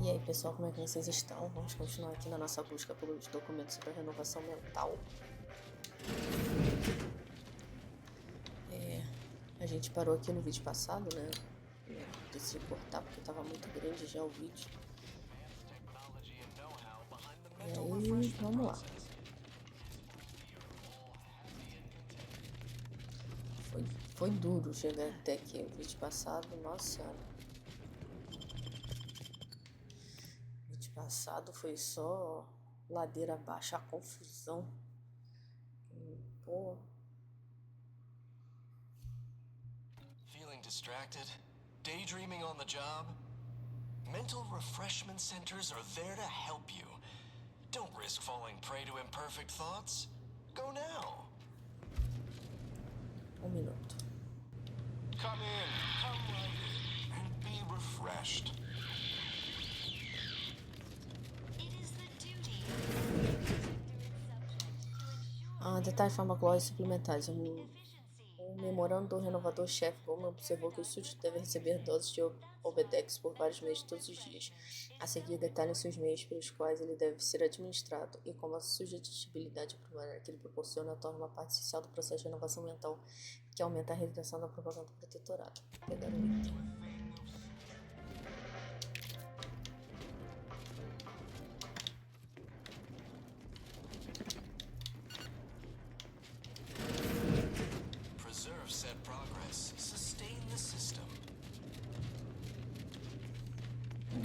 E aí pessoal, como é que vocês estão? Vamos continuar aqui na nossa busca pelos documentos sobre a renovação mental. A gente parou aqui no vídeo passado, né? Eu decidi cortar porque estava muito grande já o vídeo. E aí, vamos lá. Foi duro chegar até aqui o vídeo passado, nossa senhora. O vídeo passado foi só ladeira abaixo, a confusão. Pô. Feeling distracted? Daydreaming on the job? Mental refreshment centers are there to help you. Don't risk falling prey to imperfect thoughts. Go now. Um minuto. Come right in, and be refreshed. Detalhes farmacológicos suplementares. Um memorando do renovador-chefe Gomes observou que os súditos devem receber doses de Obedex por vários meses todos os dias. A seguir, detalham-se os meios pelos quais ele deve ser administrado e como a sugestibilidade primária que ele proporciona torna uma parte essencial do processo de renovação mental, que aumenta a realização da propaganda protetorada. Pegar o item. Said progress. Sustain the system.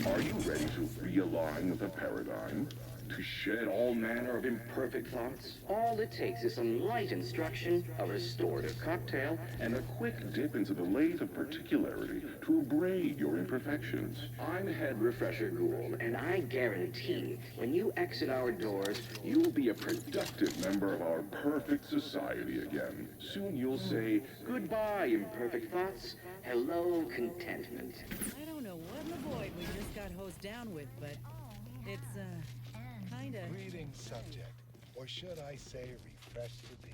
Are you ready to realign with the paradigm? To shed all manner of imperfect thoughts? All it takes is some light instruction, a restorative cocktail, And a quick dip into the lathe of particularity to abrade your imperfections. I'm Head Refresher Gould, and I guarantee when you exit our doors, You'll be a productive member of our perfect society again. Soon you'll say, goodbye, imperfect thoughts, hello, contentment. I don't know what in the void we just got hosed down with, but it's, kinda... Reading subject, or should I say refreshed to be.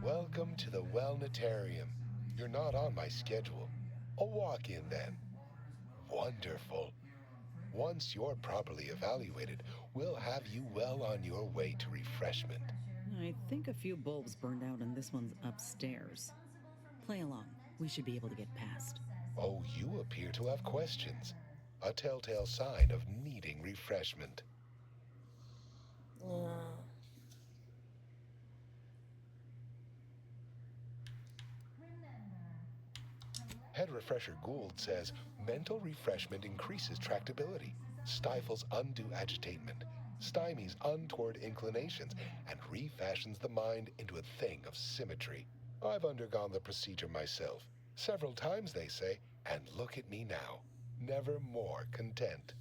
Welcome to the Wellnetarium. You're not on my schedule. A walk-in then. Wonderful. Once you're properly evaluated, we'll have you well on your way to refreshment. I think a few bulbs burned out and this one's upstairs. Play along. We should be able to get past. Oh, you appear to have questions. A telltale sign of needing refreshment. Head Refresher Gould says mental refreshment increases tractability, stifles undue agitatement, stymies untoward inclinations, and refashions the mind into a thing of symmetry. I've undergone the procedure myself, several times they say, and look at me now, never more content.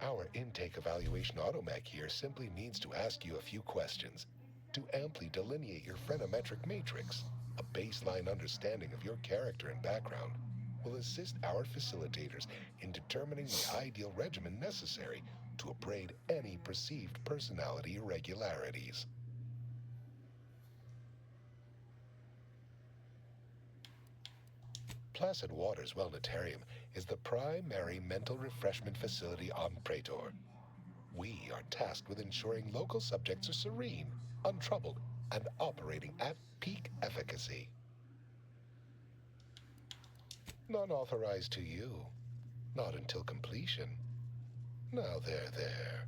Our intake evaluation automech here simply needs to ask you a few questions to amply delineate your phreноmetric matrix. A baseline understanding of your character and background will assist our facilitators in determining the ideal regimen necessary to abrade any perceived personality irregularities. Placid Waters Wellnetarium is the primary mental refreshment facility on Praetor. We are tasked with ensuring local subjects are serene, untroubled, and operating at peak efficacy. None authorized to you. Not until completion. Now there.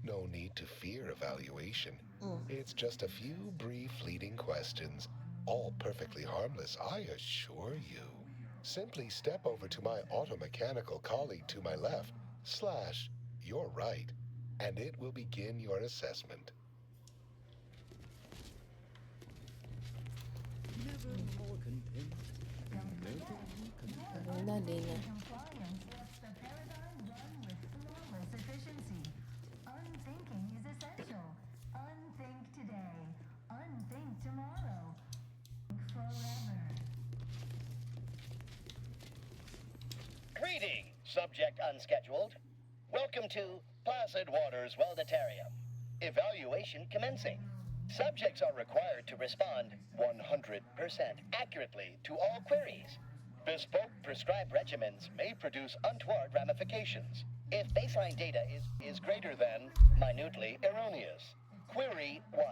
No need to fear evaluation. It's just a few brief fleeting questions, all perfectly harmless, I assure you. Simply step over to my automechanical colleague to my left, / your right, and it will begin your assessment. Never more content. Ainda ali, né? Compliance lets the paradigm run with flawless efficiency. Unthinking is essential. Unthink today. Unthink tomorrow. Forever. Greeting, subject unscheduled. Welcome to Placid Waters Welditarium. Evaluation commencing. Subjects are required to respond 100% accurately to all queries. Bespoke prescribed regimens may produce untoward ramifications if baseline data is greater than minutely erroneous. Query 1.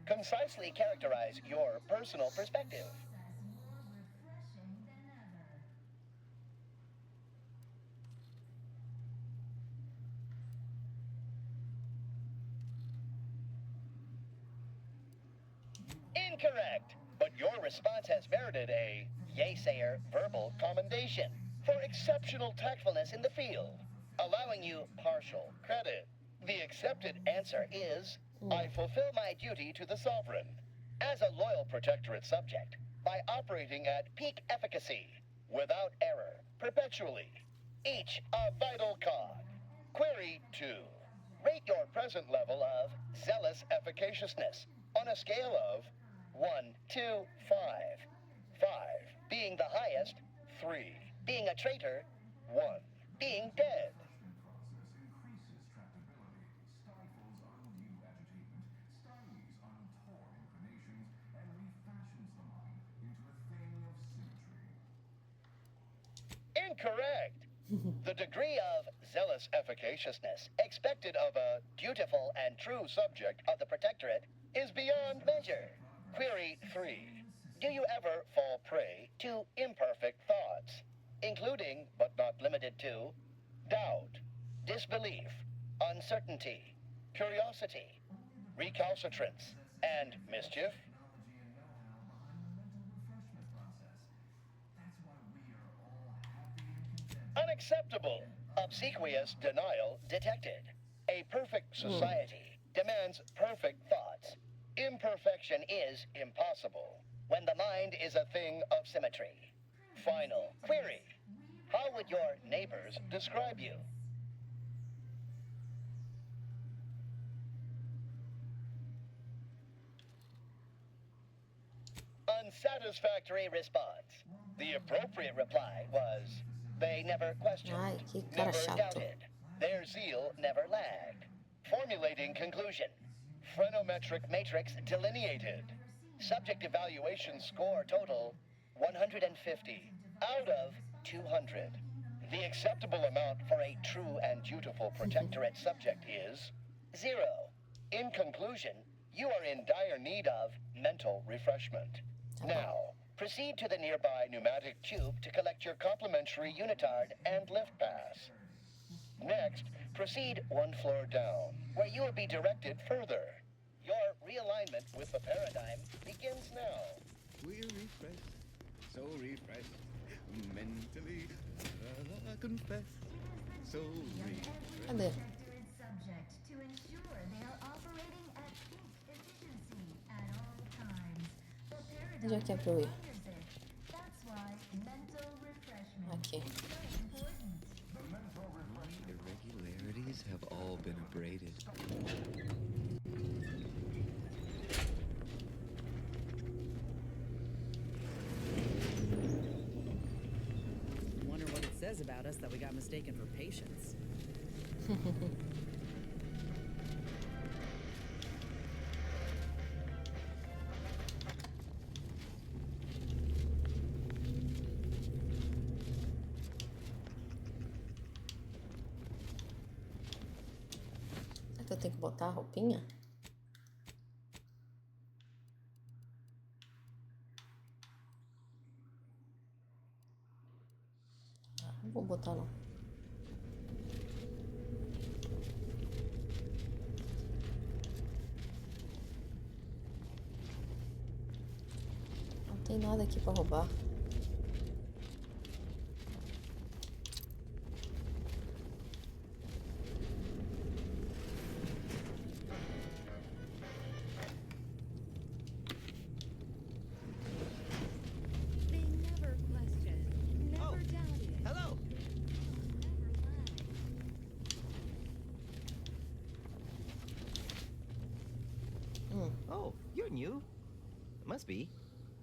Concisely characterize your personal perspective. Incorrect, but your response has merited a yay-sayer verbal commendation for exceptional tactfulness in the field, allowing you partial credit. The accepted answer is, I fulfill my duty to the sovereign as a loyal protectorate subject by operating at peak efficacy, without error, perpetually, each a vital cog. Query 2. Rate your present level of zealous efficaciousness on a scale of 1 to 5. 5 being the highest, 3 being a traitor, 1 being dead. Incorrect. The degree of zealous efficaciousness expected of a dutiful and true subject of the protectorate is beyond measure. Query 3. Do you ever fall prey to imperfect thoughts, including, but not limited to, doubt, disbelief, uncertainty, curiosity, recalcitrance, and mischief? Unacceptable. Obsequious denial detected. A perfect society demands perfect thoughts. Imperfection is impossible when the mind is a thing of symmetry. Final query. How would your neighbors describe you? Unsatisfactory response. The appropriate reply was, they never questioned, Ai, que cara never chato. doubted, their zeal never lagged. Formulating conclusion. Phrenometric matrix delineated. Subject evaluation score total 150 out of 200. The acceptable amount for a true and dutiful protectorate subject is 0. In conclusion, you are in dire need of mental refreshment. Now, proceed to the nearby pneumatic tube to collect your complimentary unitard and lift pass. Next, proceed one floor down, where you will be directed further. Your realignment with the paradigm begins now. We're refreshed, so refreshed, mentally, confess, so refreshed. Cadê? Protectorate subject to ensure they are operating at peak efficiency at all times. The Onde é paradigm que é pra eu ir? requires it. That's why mental refreshment Aqui. is so important. Irregularities have all been abraded. Wonder what it says about us that we got mistaken for patients. Será que eu tenho que botar a roupinha? Não vou botar não. Não tem nada aqui pra roubar. They never questioned, never doubted. Hello! Oh, you're new. Must be.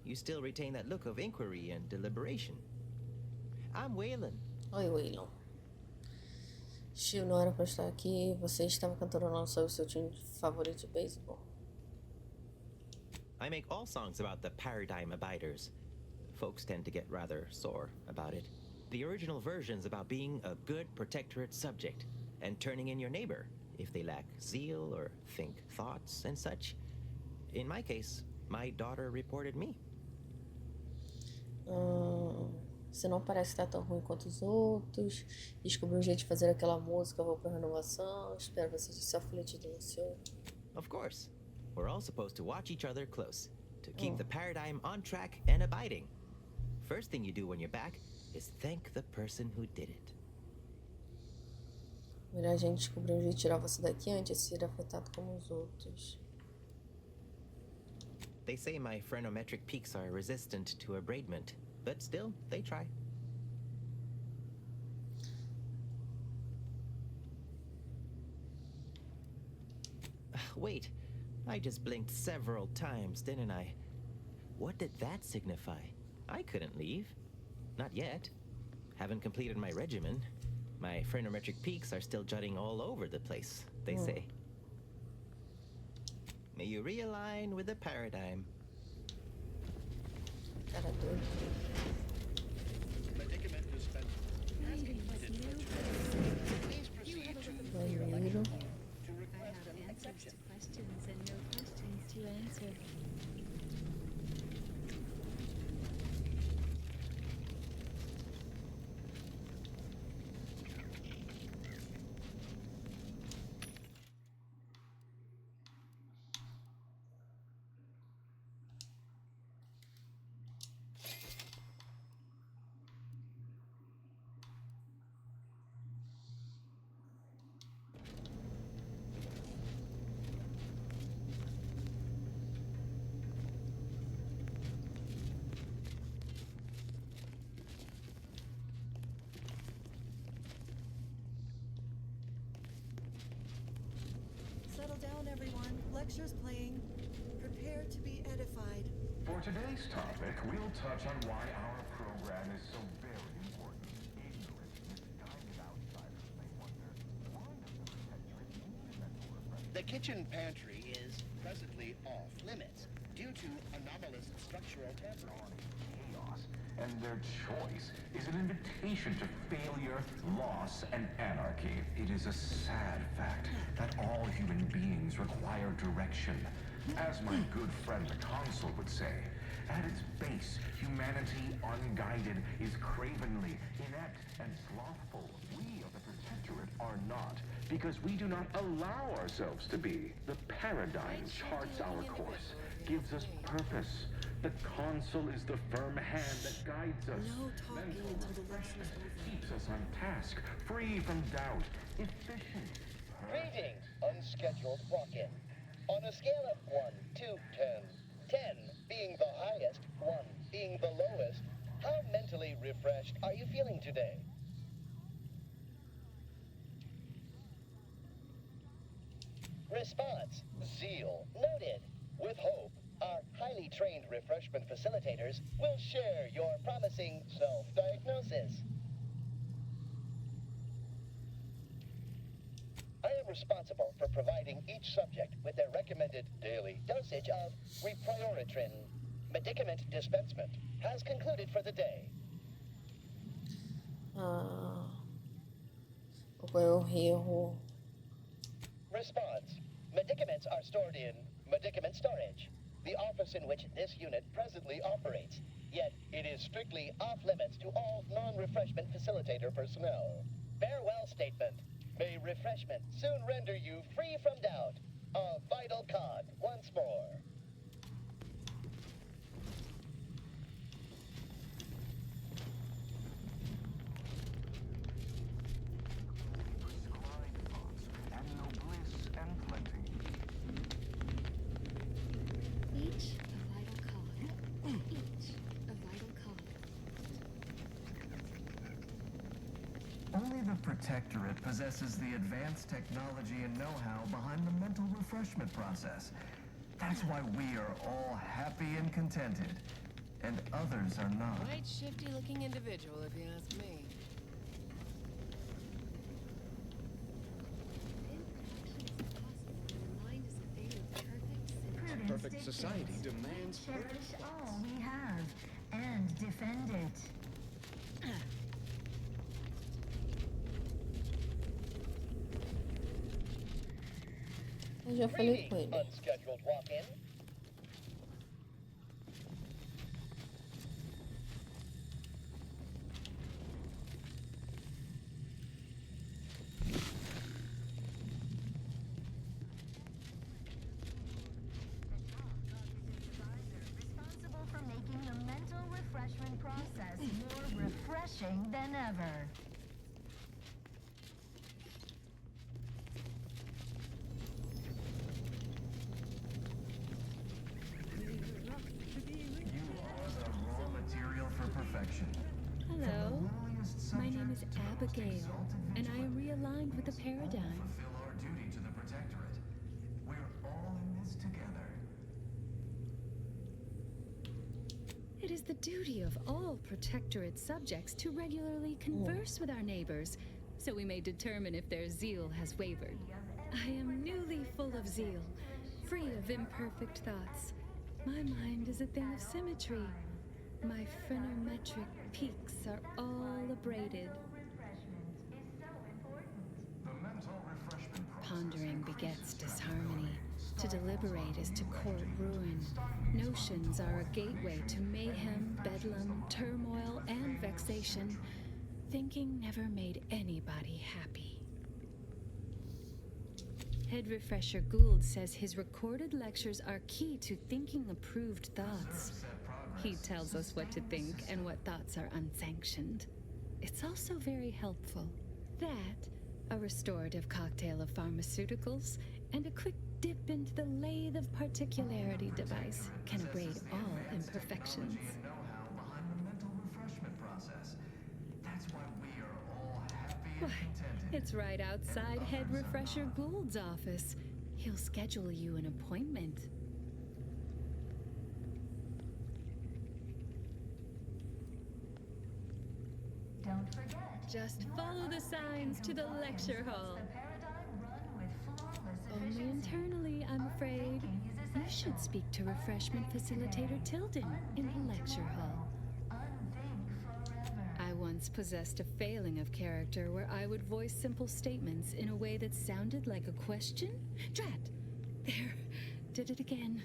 You still retain that look of inquiry and deliberation. I'm Waylon. Oi, Waylon. Tio, não era pra estar aqui. Você estava cantorando sobre o seu time favorito de beisebol. I make all songs about the paradigm abiders. Folks tend to get rather sore about it. The original version's about being a good protectorate subject and turning in your neighbor if they lack zeal or think thoughts and such. In my case, my daughter reported me. Você não parece estar tão ruim quanto os outros. Descobri um jeito de fazer aquela música. Vou pra renovação. Espero você se aflitido no seu. Of course. We're all supposed to watch each other close to keep the paradigm on track and abiding. First thing you do when you're back is thank the person who did it. Melhor a gente descobrir um jeito de tirar você daqui antes de ser afetado como os outros. They say my phrenometric peaks are resistant to abradement, but still, they try. Wait, I just blinked several times, didn't I? What did that signify? I couldn't leave. Not yet. Haven't completed my regimen. My phrenometric peaks are still jutting all over the place, they say. May you realign with the paradigm. Cara doido. Medicament dispensed. Has completed please proceed to Banheiro. to I request have an answers exception. to questions and no questions to answer. Settle down, everyone. Lecture's playing. Prepare to be edified. For today's topic, we'll touch on why our program is so very important. Ignorant, misguided outsiders may wonder, why does the protectorate need mental refreshment? The kitchen pantry is presently off limits due to anomalous structural tampering. Chaos, and their choice is an invitation to failure, loss, and anarchy. It is a sad fact that all human beings require direction. As my good friend the consul would say, at its base, humanity unguided is cravenly, inept, and slothful. We of the Protectorate are not, because we do not allow ourselves to be. The paradigm charts our course, gives us purpose. The consul is the firm hand that guides us. No talking Mental until the lecture's refreshment over. keeps us on task, free from doubt, efficient. Greetings, unscheduled walk-in. On a scale of 1 to 10, 10 being the highest, 1 being the lowest, how mentally refreshed are you feeling today? Response, zeal, noted. With hope, our highly trained refreshment facilitators will share your promising self-diagnosis. I am responsible for providing each subject with their recommended daily dosage of reprioritrin. Medicament dispensement has concluded for the day. Ocorreu erro. Response. Medicaments are stored in medicament storage, the office in which this unit presently operates. Yet it is strictly off limits to all non-refreshment facilitator personnel. Farewell statement. May refreshment soon render you free from doubt. A vital cog once more. Prescribed thoughts, and no bliss and plenty. Each a vital cog. Each a vital cog. Only the Protectorate possesses the advanced technology and know-how behind the mental refreshment process. That's why we are all happy and contented, and others are not. Quite shifty-looking individual, if you ask me. perfect society demands cherish all we have and defend it. Eu já falei com ele. Unscheduled walk-in. Responsible for making the mental refreshment process more refreshing than ever. You are the raw material for perfection. Hello, my name is Abigail, and I am realigned with the paradigm. Fulfill our duty to the Protectorate. We're all in this together. It is the duty of all Protectorate subjects to regularly converse with our neighbors, so we may determine if their zeal has wavered. I am newly full of zeal, free of imperfect thoughts. My mind is a thing of symmetry. My phenometric peaks are all abraded. The mental refreshment process. Pondering begets disharmony. To deliberate is to court ruin. Notions are a gateway to mayhem, bedlam, turmoil, and vexation. Thinking never made anybody happy. Head Refresher Gould says his recorded lectures are key to thinking approved thoughts. He tells us what to think and what thoughts are unsanctioned. It's also very helpful. That, a restorative cocktail of pharmaceuticals, and a quick dip into the lathe of particularity device can abrade all imperfections. Know-how behind the mental refreshment process. That's why we are all happy and Why, contented. it's right outside Head Refresher Gould's office. He'll schedule you an appointment. Don't forget. Just follow the signs to the lecture hall. The paradigm run with flawless Only efficiency. internally, I'm afraid. You should speak to Refreshment Facilitator Tilden in the lecture hall. Unthink forever. I once possessed a failing of character where I would voice simple statements in a way that sounded like a question. Drat! There, did it again.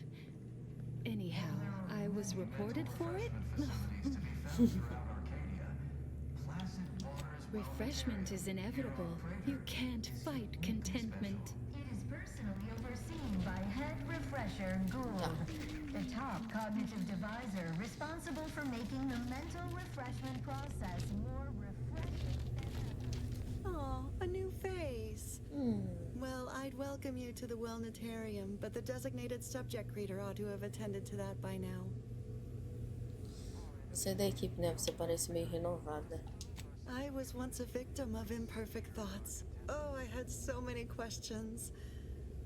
Anyhow, I was reported for it. Facilities to be found throughout Arcadia. Placid waters. Refreshment is inevitable. You can't fight contentment. It is personally overseen by Head Refresher Gould, the top cognitive deviser responsible for making the mental refreshment process more refreshing than ever. Aw, a new face. Well, I'd welcome you to the Wellnetarium, but the designated subject reader ought to have attended to that by now. Você é da equipe, né? Você parece meio renovada. I was once a victim of imperfect thoughts. Oh, I had so many questions.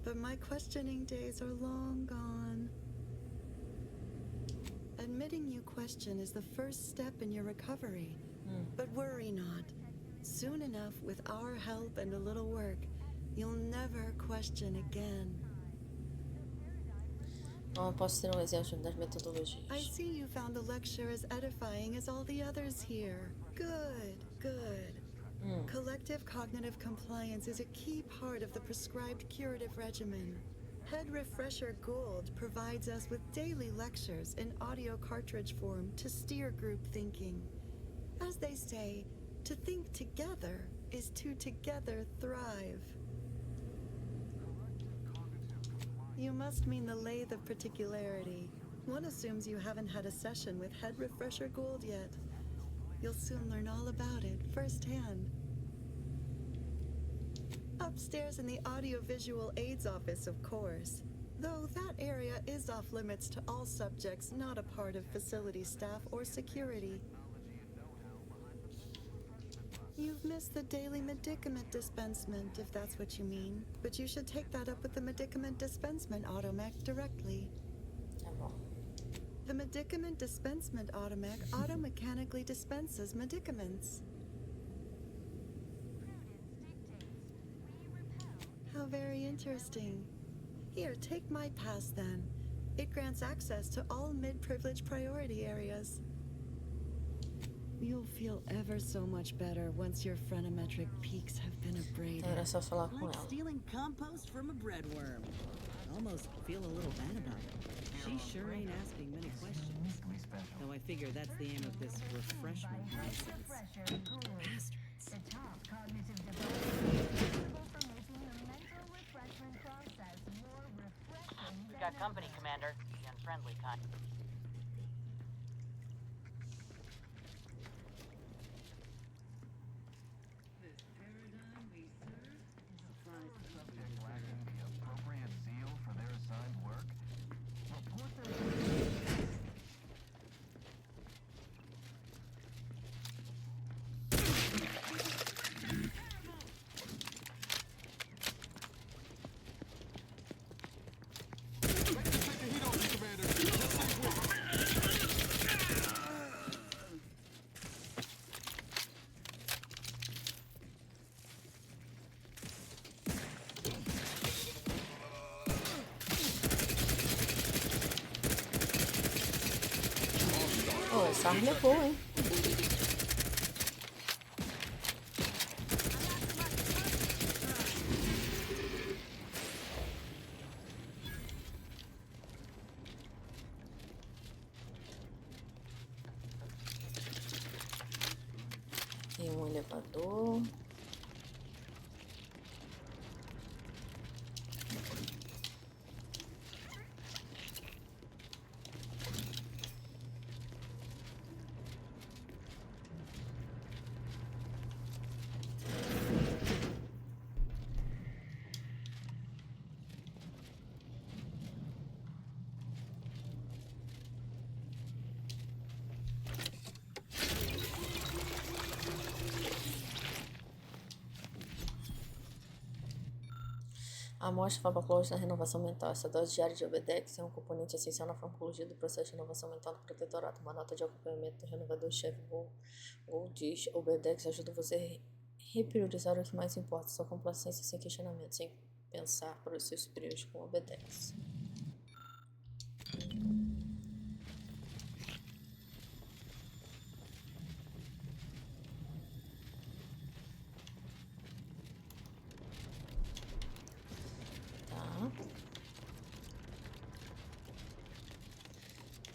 But my questioning days are long gone. Admitting you question is the first step in your recovery. But worry not. Soon enough, with our help and a little work, you'll never question again. Eu posso ter exemplo das metodologias. I see you found the lecture as edifying as all the others here. Good, good. Collective cognitive compliance is a key part of the prescribed curative regimen. Head Refresher Gould provides us with daily lectures in audio cartridge form to steer group thinking. As they say, to think together is to together thrive. You must mean the lathe of particularity. One assumes you haven't had a session with Head Refresher Gould yet. You'll soon learn all about it firsthand. Upstairs in the audiovisual aids office, of course. Though that area is off limits to all subjects not a part of facility staff or security. You've missed the daily medicament dispensement, if that's what you mean. But you should take that up with the medicament dispensement automech directly. Tá bom. The medicament dispensement automech automechanically dispenses medicaments. How very interesting. Here, take my pass then. It grants access to all mid-privilege priority areas. You'll feel ever so much better once your phrenometric peaks have been abraded. Era só falar com Like ela. stealing compost from a breadworm. I almost feel a little bad about it. She sure ain't asking many questions. Though I figure that's the aim of this refreshment nonsense. Bastards. The top cognitive device responsible for making the mental refreshment process more refreshing. We got company, Commander. The unfriendly kind. This paradigm we serve applies to Subject lacking the appropriate zeal for their assigned work. Report their... Oh, essa arma é boa, hein? Tem um elevador. A amostra farmacológica da renovação mental. Essa dose diária de Obedex é um componente essencial na farmacologia do processo de renovação mental do protetorato. Uma nota de acompanhamento do renovador-chefe Gold diz: Obedex ajuda você a repriorizar o que mais importa, sua complacência sem questionamento, sem pensar para os seus superiores com Obedex.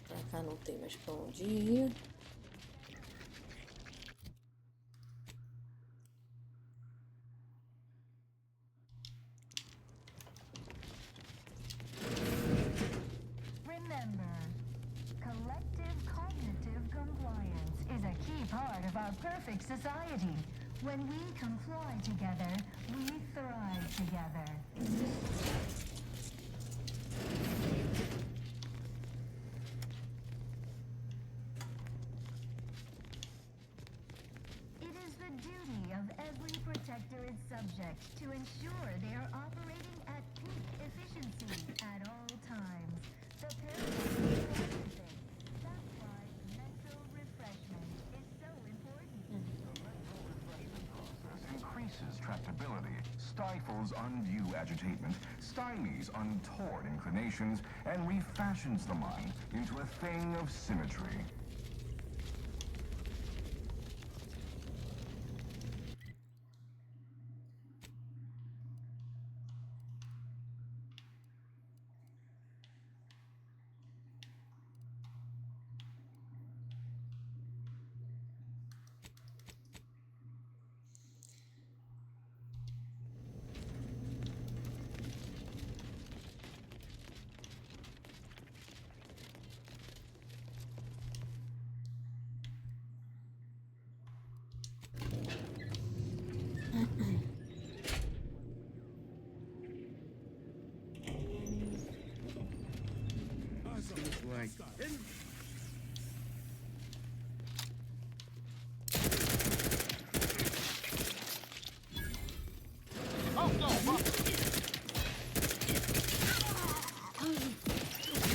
Pra cá não tem mais pra onde ir. Remember, collective cognitive compliance is a key part of our perfect society. When we comply together, we thrive together. It is the duty of every protectorate subject to ensure they are operating at peak efficiency at all times. The paradigm is everything. That's why mental refreshment is so important. Increases tractability, stifles undue agitation, stymies untoward inclinations, and refashions the mind into a thing of symmetry.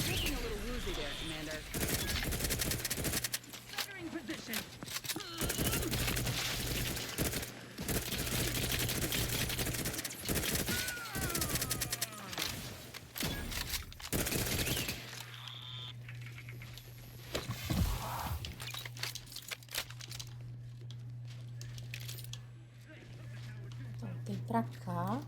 Looking a little woozy there, Commander. Stuttering position. Tem pra cá.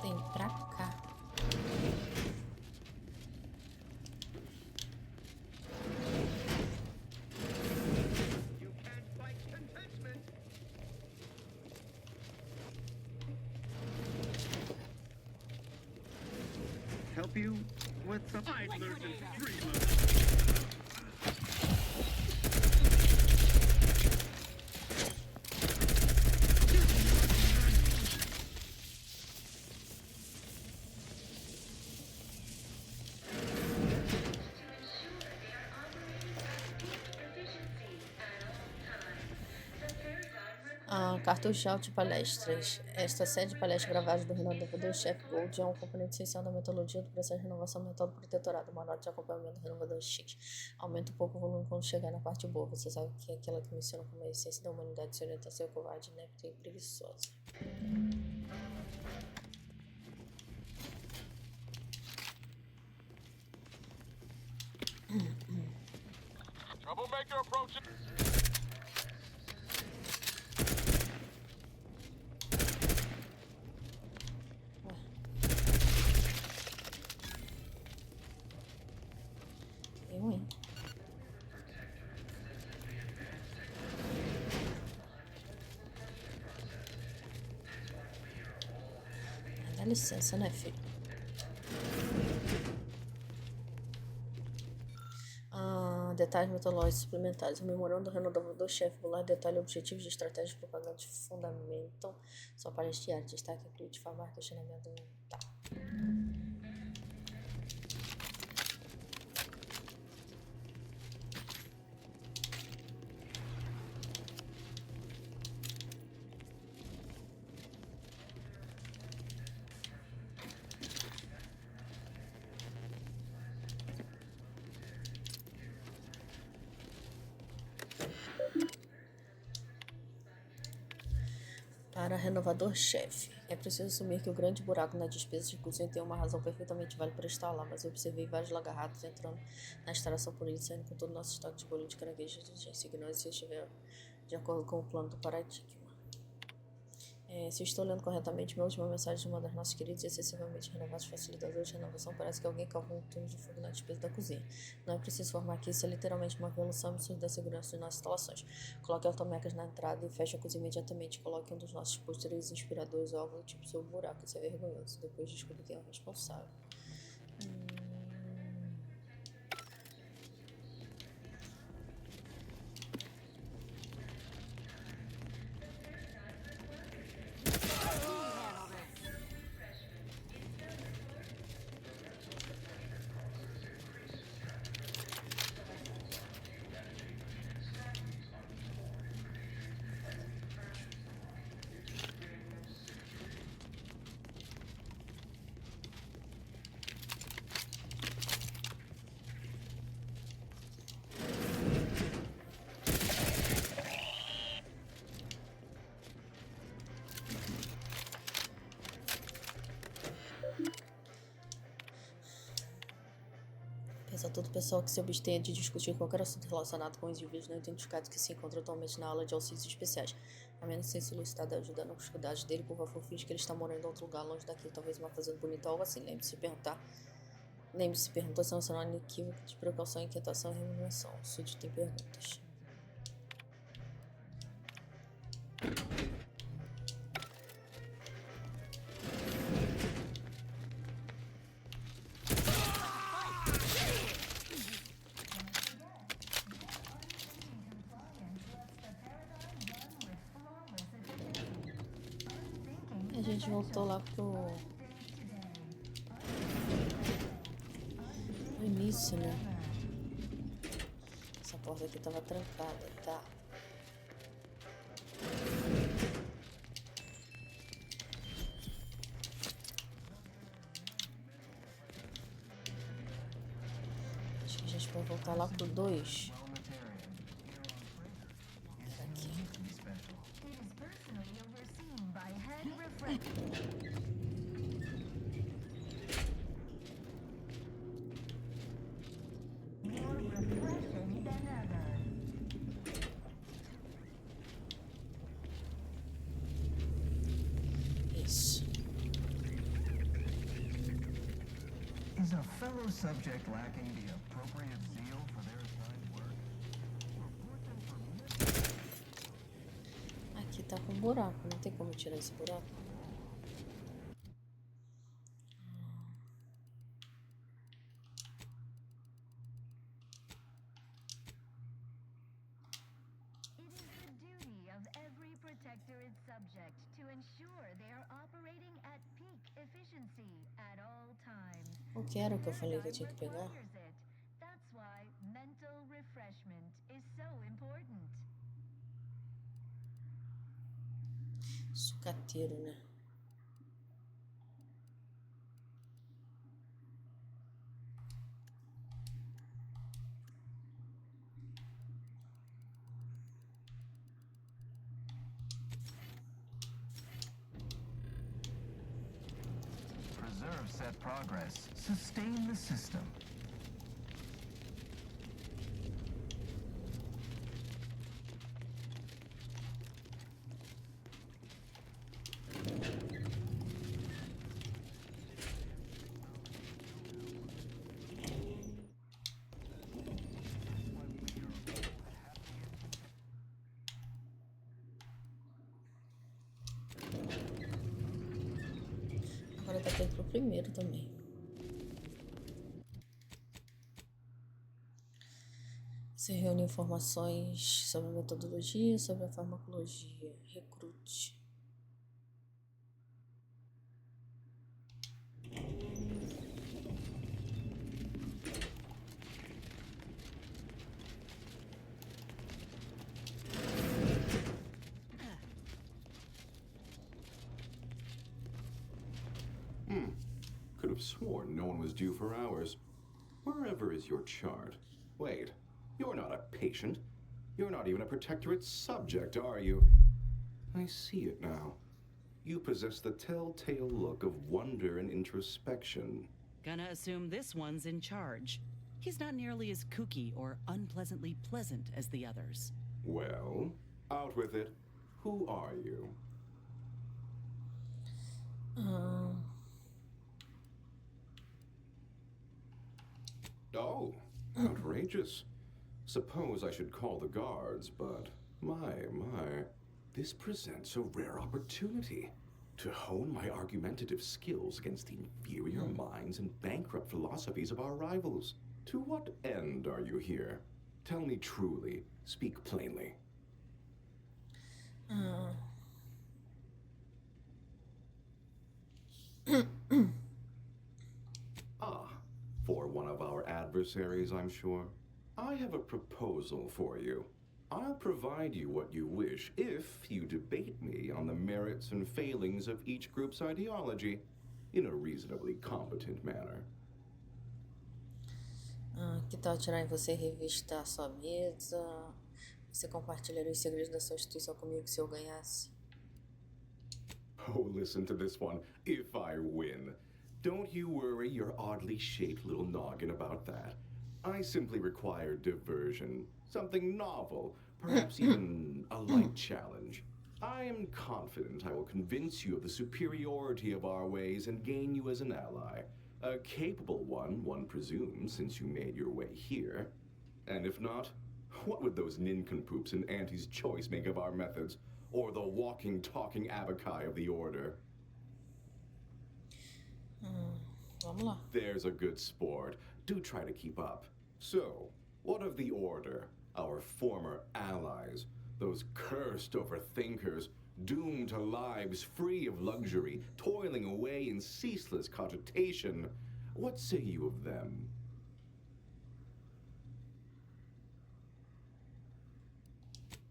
Tem pra cá. Help you with some... I've learned in 3 months. Cartucho de palestras. Esta série de palestras gravadas do renovador-chefe Gold é um componente essencial da metodologia do processo de renovação mental do protetorado. Uma nota de acompanhamento do renovador chique. Aumenta um pouco o volume quando chegar na parte boa. Você sabe que é aquela que menciona como a essência da humanidade se orienta a ser covarde, inepta e preguiçosa. Troublemaker approaching. Dá licença, né, filho? Detalhes metodológicos suplementares. O memorando do renovador-chefe Bular detalha objetivos de estratégias de propaganda que fundamentam sua palestra diária. Destaque a crítica, marca, questionamento. Tá. Para renovador-chefe, é preciso assumir que o grande buraco na despesa de cozinha tem uma razão perfeitamente válida para estar lá, mas eu observei vários lagarratos entrando na instalação política, saindo com todo o nosso estoque de bolinho de caranguejo de urgência. Ignore se estiver de acordo com o plano do paradigma. Se estou lendo corretamente, minha última mensagem de uma das nossas queridas e excessivamente renovados facilitadores de renovação parece que alguém calculou um turno de fogo na despesa da cozinha. Não é preciso informar que isso é literalmente uma violação absurda da segurança de nossas instalações. Coloque automecas na entrada e feche a cozinha imediatamente. Coloque um dos nossos pôsteres inspiradores ou algo do tipo sobre o buraco. Isso é vergonhoso. Depois descubra quem é o responsável. A todo pessoal que se abstenha de discutir qualquer assunto relacionado com os indivíduos não identificados que se encontram atualmente na aula de auxílios especiais. A menos que seja solicitado ajuda nos cuidados dele, por favor, finge que ele está morando em outro lugar longe daqui, talvez uma fazenda bonita ou algo assim. Lembre-se de perguntar se não será um equívoco de precaução, inquietação e remuneração. O súdito tem perguntas. A gente voltou lá pro início, né? Essa porta aqui tava trancada, tá? Acho que a gente vai voltar lá pro 2. fellow subject lacking the appropriate zeal for their assigned work. Aqui tá com buraco, não tem como tirar esse buraco. Protectorate subject to ensure they are operating at peak efficiency at all times. O que era o que eu falei que eu tinha que pegar? That's why mental refreshment is so important. Sucateiro, né? Preserve set progress. Sustain the system. Agora tá feito pro primeiro também. Você reúne informações sobre a metodologia, sobre a farmacologia. Recrute. Could have sworn no one was due for hours. Wherever is your chart? Wait, you're not a patient. You're not even a protectorate subject, are you? I see it now. You possess the telltale look of wonder and introspection. Gonna assume this one's in charge. He's not nearly as kooky or unpleasantly pleasant as the others. Well, out with it. Who are you? Oh, outrageous. Suppose I should call the guards, but my, this presents a rare opportunity to hone my argumentative skills against the inferior minds and bankrupt philosophies of our rivals. To what end are you here? Tell me truly, speak plainly. For one of our adversaries, I'm sure. I have a proposal for you. I'll provide you what you wish if you debate me on the merits and failings of each group's ideology in a reasonably competent manner. Que tal tirar em você e revistar sua mesa? Você compartilharia os segredos da sua instituição comigo se eu ganhasse? Oh, listen to this one. If I win. Don't you worry your oddly shaped little noggin about that. I simply require diversion. Something novel. Perhaps even a light challenge. I am confident I will convince you of the superiority of our ways and gain you as an ally. A capable one presumes, since you made your way here. And if not, what would those nincompoops in Auntie's Choice make of our methods? Or the walking, talking abakai of the Order? Vamos lá. There's a good sport. Do try to keep up. So, what of the Order? Our former allies? Those cursed overthinkers, doomed to lives free of luxury, toiling away in ceaseless cogitation. What say you of them?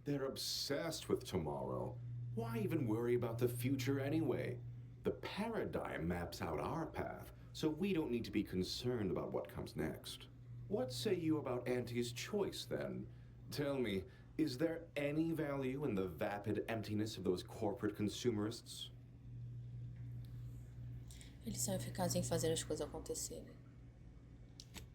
They're obsessed with tomorrow. Why even worry about the future anyway? The paradigm maps out our path, so we don't need to be concerned about what comes next. What say you about Auntie's Choice, then? Tell me, is there any value in the vapid emptiness of those corporate consumerists? Eles são eficazes em fazer as coisas acontecerem.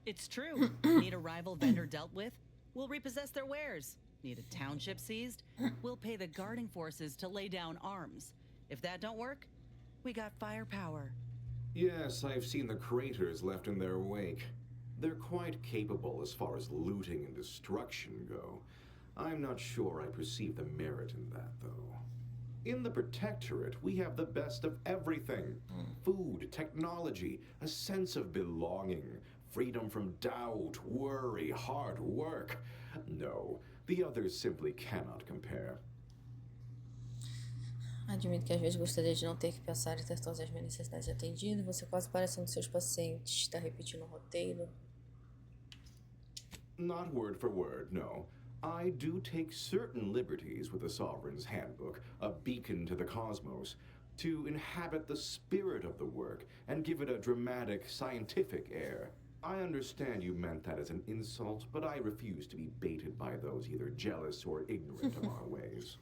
It's true. Need a rival vendor dealt with? We'll repossess their wares. Need a township seized? We'll pay the guarding forces to lay down arms. If that don't work, we got firepower. Yes, I've seen the craters left in their wake. They're quite capable as far as looting and destruction go. I'm not sure I perceive the merit in that, though. In the Protectorate, we have the best of everything. Food, technology, a sense of belonging, freedom from doubt, worry, hard work. No, the others simply cannot compare. Admito que às vezes gostaria de não ter que pensar e ter todas as minhas necessidades atendidas. Você quase parece um dos seus pacientes. Está repetindo o roteiro. Not word for word, no. I do take certain liberties with the Sovereign's Handbook, a beacon to the cosmos, to inhabit the spirit of the work and give it a dramatic, scientific air. I understand you meant that as an insult, but I refuse to be baited by those either jealous or ignorant of our ways.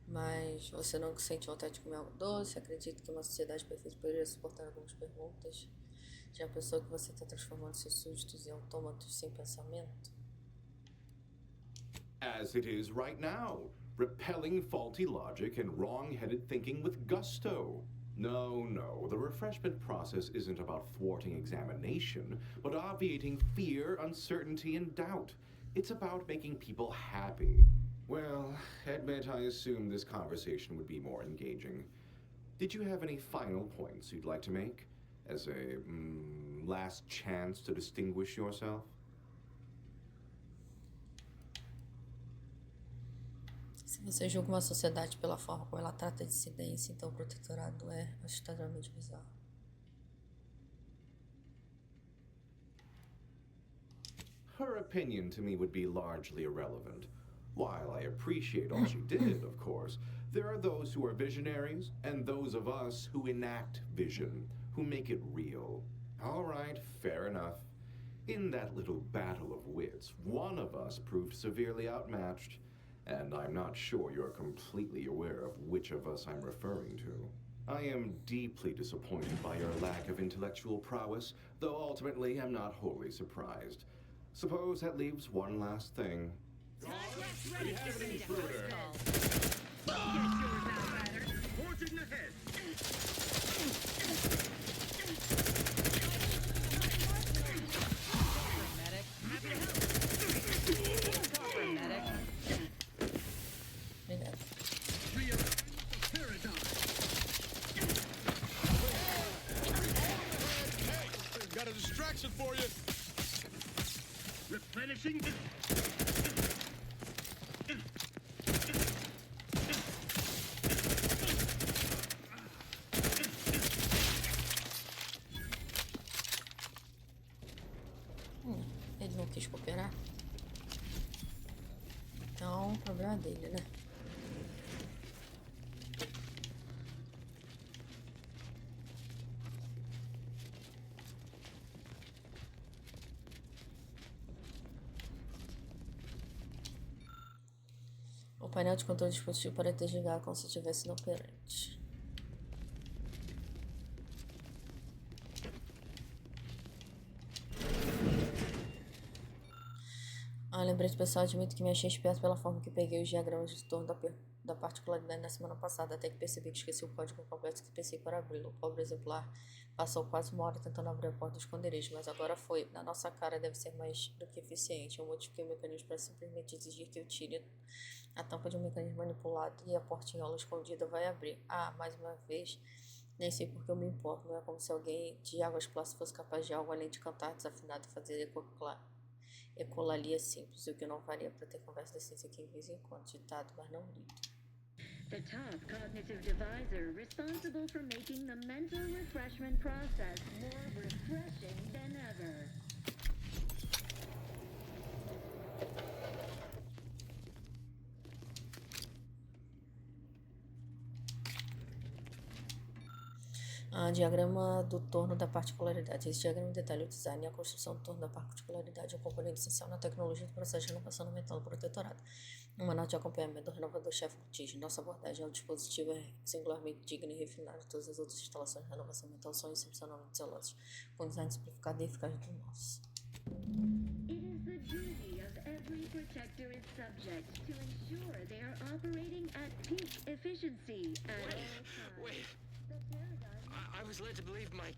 Mas você não sente vontade de comer algo doce? Acredito que uma sociedade perfeita poderia suportar algumas perguntas. Já pensou que você está transformando seus súditos em autômatos sem pensamento? As it is right now, repelling faulty logic and wrong-headed thinking with gusto. No, the refreshment process isn't about thwarting examination, but obviating fear, uncertainty, and doubt. It's about making people happy. Well, admit I assumed this conversation would be more engaging. Did you have any final points you'd like to make? As a, last chance to distinguish yourself? Se você julga uma sociedade pela forma como ela trata a dissidência, então o protetorado é assustadoramente bizarro. Her opinion to me would be largely irrelevant. While I appreciate all she did, of course, there are those who are visionaries and those of us who enact vision, who make it real. All right, fair enough. In that little battle of wits, one of us proved severely outmatched, and I'm not sure you're completely aware of which of us I'm referring to. I am deeply disappointed by your lack of intellectual prowess, though ultimately I'm not wholly surprised. Suppose that leaves one last thing. We have an intruder. Forge in the head. Got a distraction for you. Replenishing. Ele não quis cooperar. Então, o problema dele, né? O painel de controle dispositivo para desligar como se estivesse inoperante. Lembrete pessoal, admito que me achei esperto pela forma que peguei os diagramas de torno da particularidade na semana passada, até que percebi que esqueci o código completo que pensei para abri-lo. O pobre exemplar passou quase uma hora tentando abrir a porta do esconderijo, mas agora foi. Na nossa cara deve ser mais do que eficiente. Eu modifiquei o mecanismo para simplesmente exigir que eu tire a tampa de um mecanismo manipulado e a portinhola escondida vai abrir. Mais uma vez, nem sei porque eu me importo. Não é como se alguém de águas claras fosse capaz de algo além de cantar desafinado e fazer ecolalia simples, o que eu não faria para ter conversa decente aqui em vez em quando, ditado, mas não lido. The top cognitive divisor responsible for making the mental refreshment process more refreshing than ever. Diagrama do torno da particularidade. Esse diagrama detalha o design e a construção do torno da particularidade é um componente essencial na tecnologia do processo de renovação mental do protetorado. Uma nota de acompanhamento do renovador-chefe diz: nossa abordagem ao dispositivo é singularmente digna e refinada. Todas as outras instalações de renovação mental são excepcionalmente zelosas, com design simplificado e eficaz do nosso. It is the duty of every protectorate subject to ensure they are operating at peak efficiency at all times. The paradigm I was led to believe my...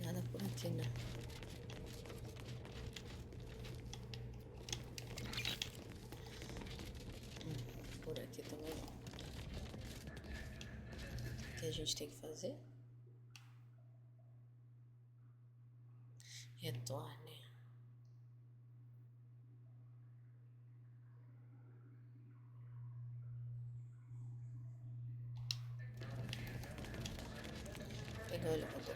Nada por aqui, né? Por aqui também não. O que a gente tem que fazer? Retorne. Pegar o elevador.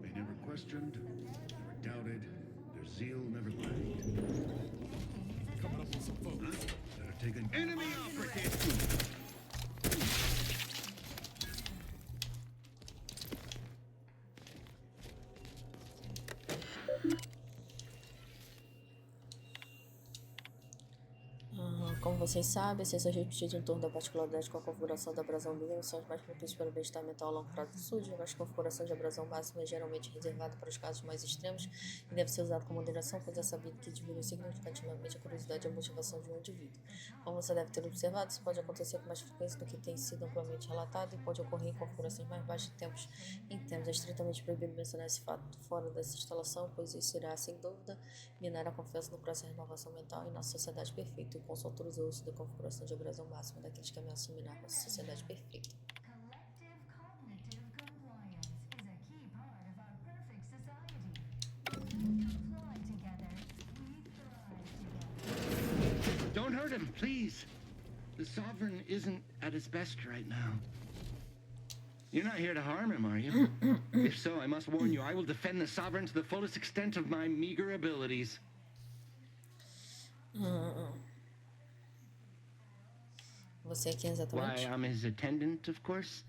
They never questioned or doubted. Their zeal never lagged. Coming up with some folks. Better take an enemy operative. Como vocês sabem, ciências repetidas em torno da particularidade com a configuração da abrasão mínima são as mais propícias para o bem-estar mental a longo prazo do SUD, mas a configuração de abrasão máxima é geralmente reservada para os casos mais extremos e deve ser usada com moderação, pois é sabido que diminui significativamente a curiosidade e a motivação de um indivíduo. Como você deve ter observado, isso pode acontecer com mais frequência do que tem sido amplamente relatado e pode ocorrer em configurações mais baixas em tempos. É estritamente proibido mencionar esse fato fora dessa instalação, pois isso irá, sem dúvida, minar a confiança no processo de renovação mental e na sociedade perfeita. O consultor usou o uso da configuração de abrasão máxima daqueles que ameaçam minar a sociedade perfeita. Don't hurt him, please. The Sovereign isn't at his best right now. You're not here to harm him, are you? If so, I must warn you, I will defend the Sovereign to the fullest extent of my meager abilities. Você aqui exatamente? Why, I'm his attendant, of course.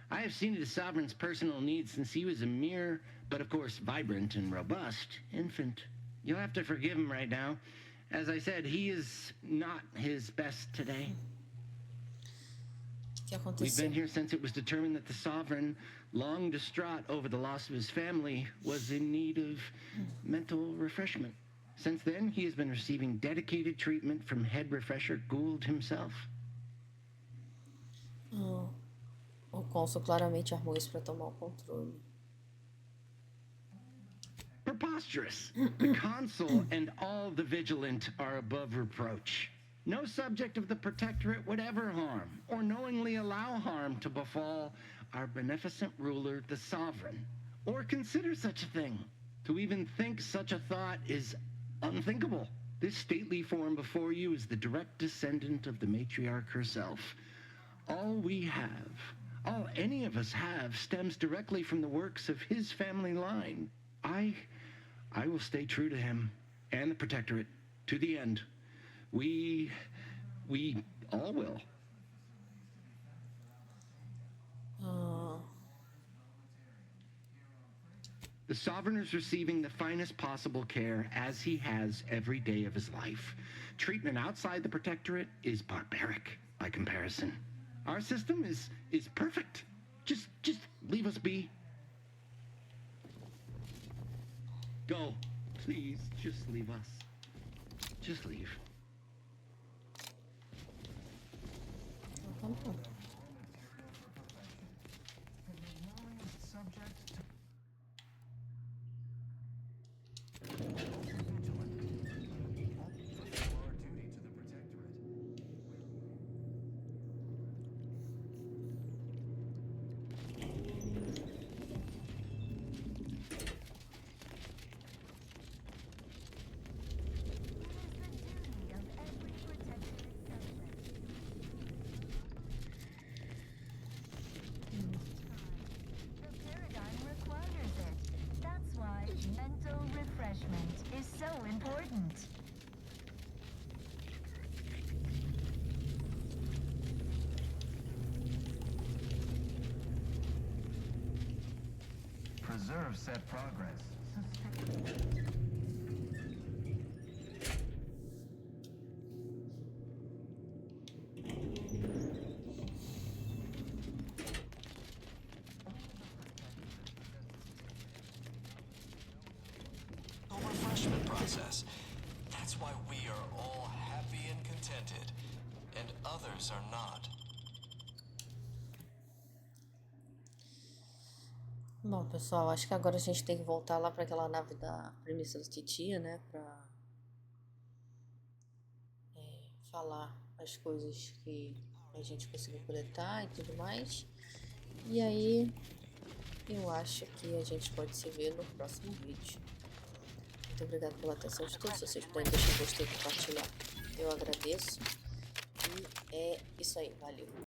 I have seen to the Sovereign's personal needs since he was a mere, but of course vibrant and robust, infant. You'll have to forgive him right now. As I said, he is not his best today. We've been here since it was determined that the Sovereign, long distraught over the loss of his family, was in need of mental refreshment. Since then, he has been receiving dedicated treatment from head refresher Gould himself. O cônsul claramente armou isso para tomar o controle. Preposterous. The consul and all the vigilant are above reproach. No subject of the Protectorate would ever harm or knowingly allow harm to befall our beneficent ruler, the Sovereign, or consider such a thing. To even think such a thought is unthinkable. This stately form before you is the direct descendant of the matriarch herself. All we have, all any of us have, stems directly from the works of his family line. I will stay true to him and the Protectorate to the end. We all will. The Sovereign is receiving the finest possible care, as he has every day of his life. Treatment outside the Protectorate is barbaric by comparison. Our system is perfect. Just leave us be. Go, please, just leave us. Just leave. Is so important. preserve set progress. Refreshment process. That's why we are all happy and contented, and others are not. Bom, pessoal, acho que agora a gente tem que voltar lá para aquela nave da premissa da titia, né? Pra falar as coisas que a gente conseguiu coletar e tudo mais. E aí, eu acho que a gente pode se ver no próximo vídeo. Muito obrigado pela atenção de todos. Se vocês puderem deixar um gostei e compartilhar, eu agradeço. E é isso aí, valeu.